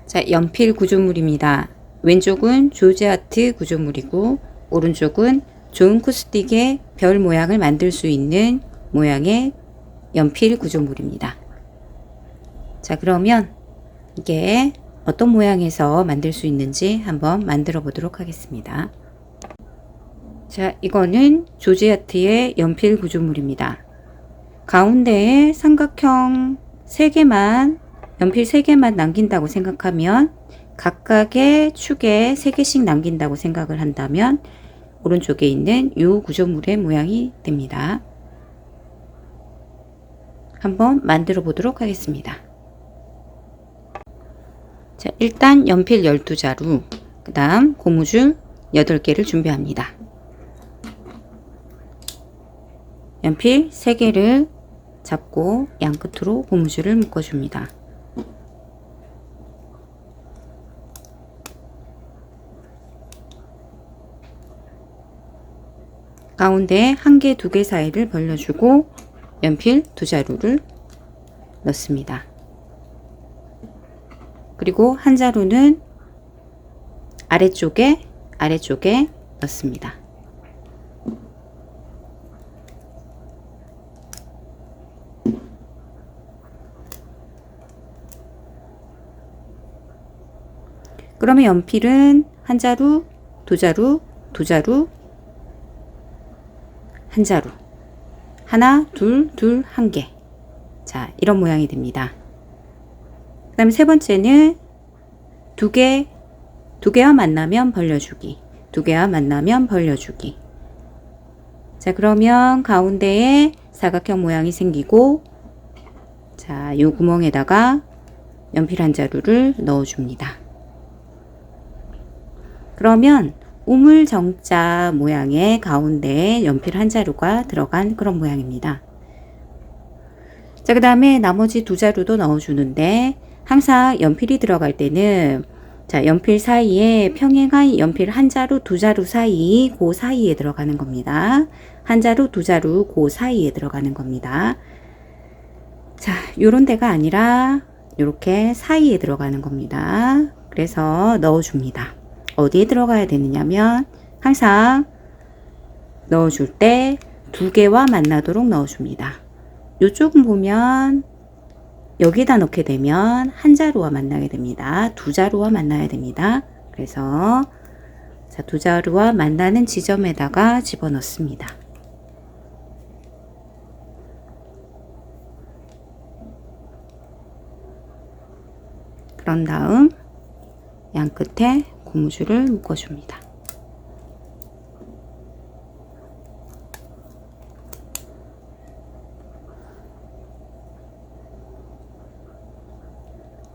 자, 연필 구조물입니다. 왼쪽은 조지아트 구조물이고 오른쪽은 존 코스틱의 별 모양을 만들 수 있는 모양의 연필 구조물입니다. 자, 그러면 이게 어떤 모양에서 만들 수 있는지 한번 만들어 보도록 하겠습니다. 자, 이거는 조지아트의 연필 구조물입니다. 가운데에 삼각형 3개만, 연필 3개만 남긴다고 생각하면 각각의 축에 3개씩 남긴다고 생각을 한다면 오른쪽에 있는 이 구조물의 모양이 됩니다. 한번 만들어 보도록 하겠습니다. 자, 일단 연필 12자루, 그 다음 고무줄 8개를 준비합니다. 연필 3개를 잡고 양끝으로 고무줄을 묶어줍니다. 가운데 1개, 2개 사이를 벌려주고 연필 2자루를 넣습니다. 그리고 한 자루는 아래쪽에 넣습니다. 그러면 연필은 한 자루, 2자루, 2자루, 한 자루, 하나, 둘, 1개. 자, 이런 모양이 됩니다. 그 다음에 세 번째는 2개와 만나면 벌려주기, 2개와 만나면 벌려주기. 자, 그러면 가운데에 사각형 모양이 생기고, 자, 요 구멍에다가 연필 한 자루를 넣어줍니다. 그러면 우물정자 모양의 가운데에 연필 한 자루가 들어간 그런 모양입니다. 자, 그 다음에 나머지 2자루도 넣어주는데 항상 연필이 들어갈 때는 자, 연필 사이에 평행한 연필 한 자루, 2자루 사이, 그 사이에 들어가는 겁니다. 한 자루, 2자루, 그 사이에 들어가는 겁니다. 자, 요런 데가 아니라 요렇게 사이에 들어가는 겁니다. 그래서 넣어줍니다. 어디에 들어가야 되느냐면 항상 넣어줄 때 2개와 만나도록 넣어줍니다. 이쪽은 보면 여기다 넣게 되면 한 자루와 만나게 됩니다. 2자루와 만나야 됩니다. 그래서 자, 2자루와 만나는 지점에다가 집어넣습니다. 그런 다음 양 끝에 고무줄을 묶어줍니다.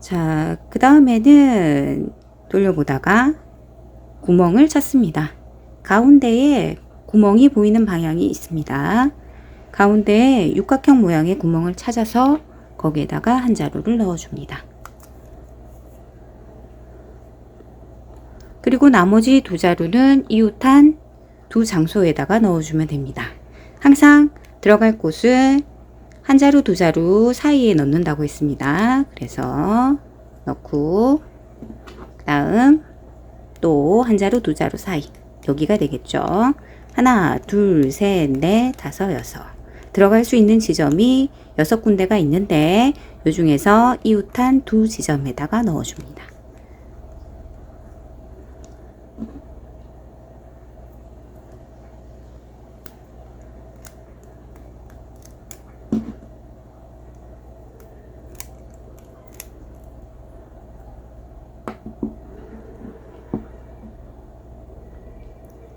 자, 그 다음에는 돌려보다가 구멍을 찾습니다. 가운데에 구멍이 보이는 방향이 있습니다. 가운데에 육각형 모양의 구멍을 찾아서 거기에다가 한 자루를 넣어줍니다. 그리고 나머지 2자루는 이웃한 2장소에다가 넣어주면 됩니다. 항상 들어갈 곳은 한 자루, 2자루 사이에 넣는다고 했습니다. 그래서 넣고 그 다음 또 한 자루, 2자루 사이 여기가 되겠죠. 하나, 둘, 셋, 넷, 다섯, 여섯. 들어갈 수 있는 지점이 6군데가 있는데 이 중에서 이웃한 2지점에다가 넣어줍니다.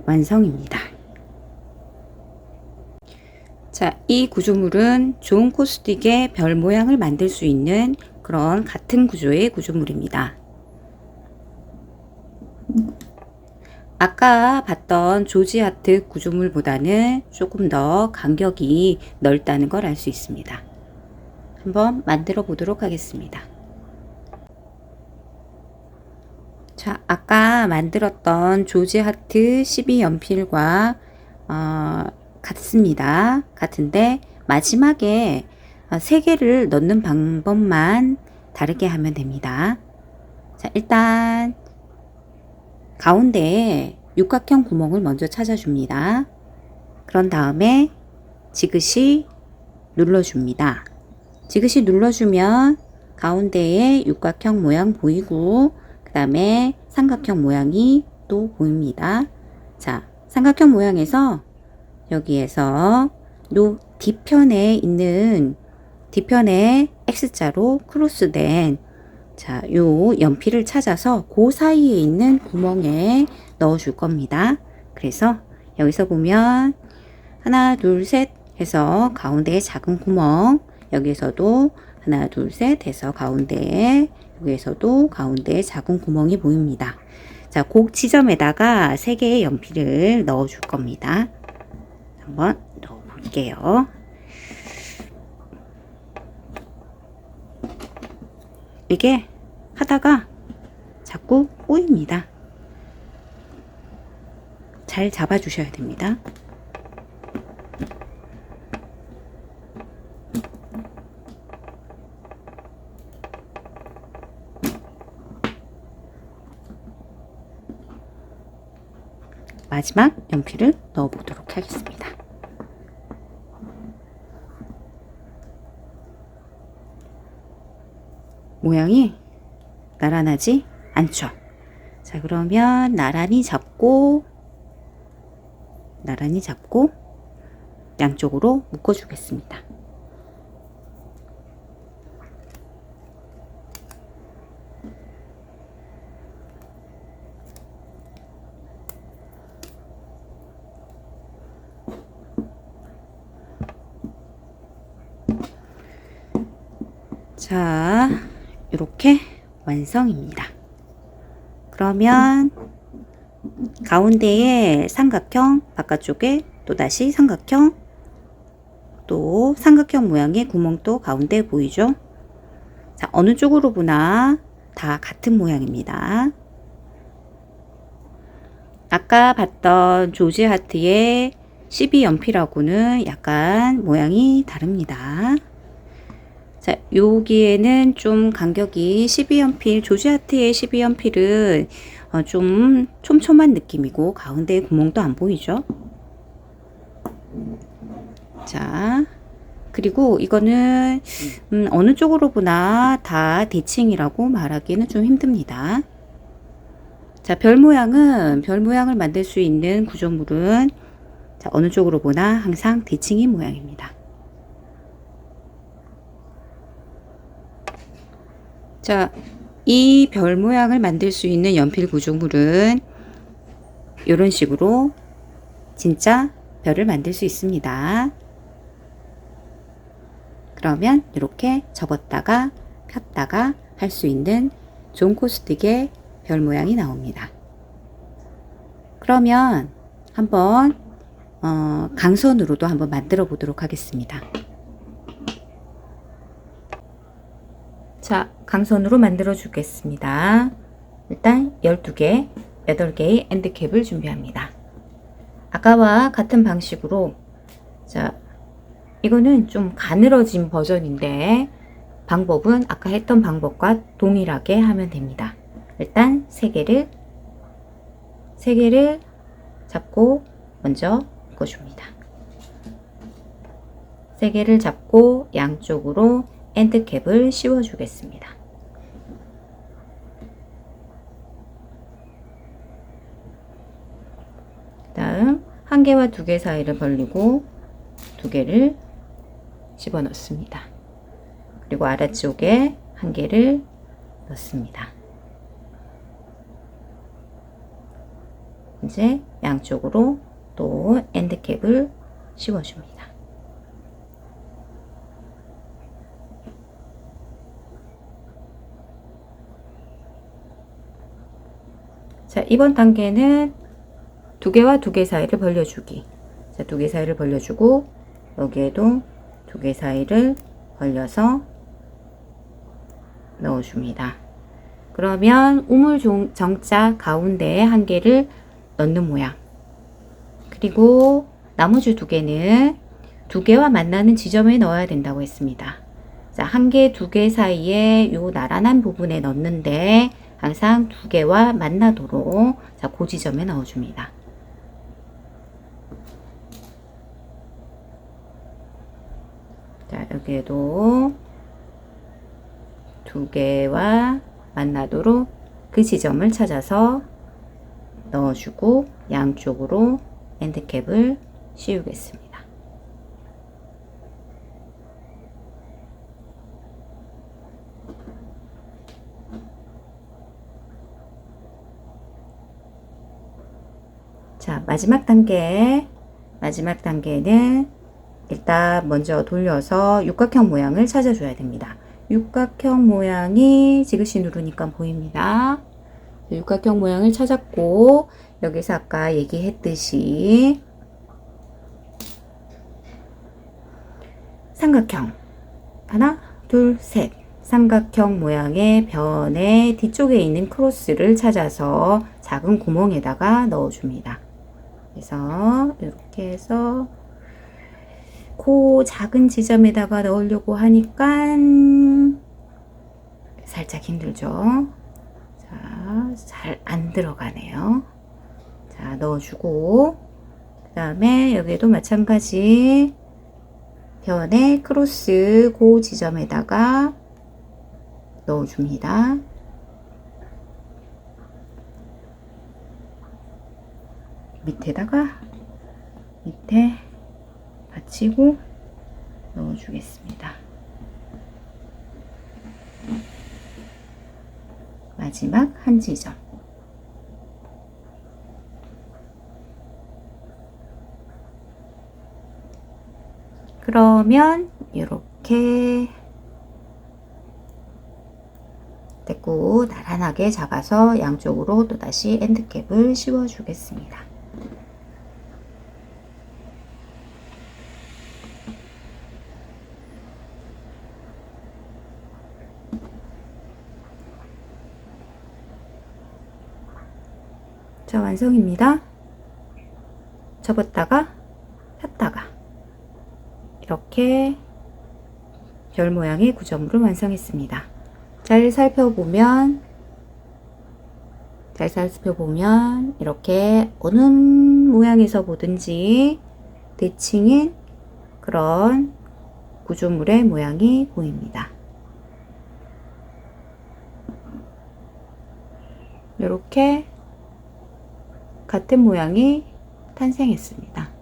완성입니다. 자, 이 구조물은 존 코스틱의 별 모양을 만들 수 있는 그런 같은 구조의 구조물입니다. 아까 봤던 조지아트 구조물보다는 조금 더 간격이 넓다는 걸 알 수 있습니다. 한번 만들어 보도록 하겠습니다. 자, 아까 만들었던 조지아트 12연필과 같습니다. 같은데 마지막에 3개를 넣는 방법만 다르게 하면 됩니다. 자, 일단 가운데에 육각형 구멍을 먼저 찾아줍니다. 그런 다음에 지그시 눌러줍니다. 지그시 눌러주면 가운데에 육각형 모양 보이고 그 다음에 삼각형 모양이 또 보입니다. 자, 삼각형 모양에서 여기에서 요 뒤편에 있는 뒤편에 X자로 크로스된 자, 요 연필을 찾아서 그 사이에 있는 구멍에 넣어 줄 겁니다. 그래서 여기서 보면 하나, 둘, 셋 해서 가운데에 작은 구멍, 여기에서도 하나, 둘, 셋 해서 가운데에, 여기에서도 가운데에 작은 구멍이 보입니다. 자, 그 지점에다가 3개의 연필을 넣어 줄 겁니다. 한번 넣어 볼게요. 이게 하다가 자꾸 꼬입니다. 잘 잡아 주셔야 됩니다. 마지막 연필을 넣어 보도록 하겠습니다. 모양이 나란하지 않죠. 자, 그러면 나란히 잡고 양쪽으로 묶어 주겠습니다. 자, 이렇게 완성입니다. 그러면 가운데에 삼각형, 바깥쪽에 또다시 삼각형, 또 삼각형 모양의 구멍도 가운데 보이죠? 자, 어느 쪽으로 보나 다 같은 모양입니다. 아까 봤던 조지 하트의 12연필하고는 약간 모양이 다릅니다. 자, 여기에는 좀 간격이 12연필, 조지 하트의 12연필은 좀 촘촘한 느낌이고 가운데 구멍도 안 보이죠? 자, 그리고 이거는 어느 쪽으로 보나 다 대칭이라고 말하기는 좀 힘듭니다. 자, 별 모양을 만들 수 있는 구조물은 자, 어느 쪽으로 보나 항상 대칭인 모양입니다. 자, 이 별 모양을 만들 수 있는 연필 구조물은 이런 식으로 진짜 별을 만들 수 있습니다. 그러면 이렇게 접었다가 폈다가 할 수 있는 존 코스틱의 별 모양이 나옵니다. 그러면 한번 강선으로도 한번 만들어 보도록 하겠습니다. 자, 강선으로 만들어 주겠습니다. 일단 12개, 8개의 엔드캡을 준비합니다. 아까와 같은 방식으로 자, 이거는 좀 가늘어진 버전인데 방법은 아까 했던 방법과 동일하게 하면 됩니다. 일단 3개를 잡고 먼저 묶어줍니다. 3개를 잡고 양쪽으로 엔드캡을 씌워 주겠습니다. 다음 1개와 2개 사이를 벌리고 2개를 집어넣습니다. 그리고 아래쪽에 1개를 넣습니다. 이제 양쪽으로 또 엔드캡을 씌워줍니다. 자, 이번 단계는 2개와 2개 사이를 벌려주기. 자, 2개 사이를 벌려주고 여기에도 2개 사이를 벌려서 넣어줍니다. 그러면 우물 정자 가운데에 1개를 넣는 모양. 그리고 나머지 2개는 2개와 만나는 지점에 넣어야 된다고 했습니다. 자, 1개, 2개 사이에 요 나란한 부분에 넣는데 항상 두 개와 만나도록 자, 그 지점에 넣어줍니다. 자, 여기에도 두 개와 만나도록 그 지점을 찾아서 넣어주고 양쪽으로 엔드캡을 씌우겠습니다. 자, 마지막 단계는 일단 먼저 돌려서 육각형 모양을 찾아줘야 됩니다. 육각형 모양이 지그시 누르니까 보입니다. 육각형 모양을 찾았고 여기서 아까 얘기했듯이 삼각형 하나 둘 셋 삼각형 모양의 변의 뒤쪽에 있는 크로스를 찾아서 작은 구멍에다가 넣어줍니다. 그래서 이렇게 해서 그 작은 지점에다가 넣으려고 하니까 살짝 힘들죠. 자, 잘 안 들어가네요. 자, 넣어주고 그 다음에 여기도 마찬가지 변의 크로스 그 지점에다가 넣어줍니다. 밑에 받치고 넣어주겠습니다. 마지막 한 지점. 그러면 이렇게 됐고 나란하게 잡아서 양쪽으로 또다시 엔드캡을 씌워 주겠습니다. 자, 완성입니다. 접었다가 폈다가 이렇게 별 모양의 구조물을 완성했습니다. 잘 살펴보면 이렇게 어느 모양에서 보든지 대칭인 그런 구조물의 모양이 보입니다. 이렇게 같은 모양이 탄생했습니다.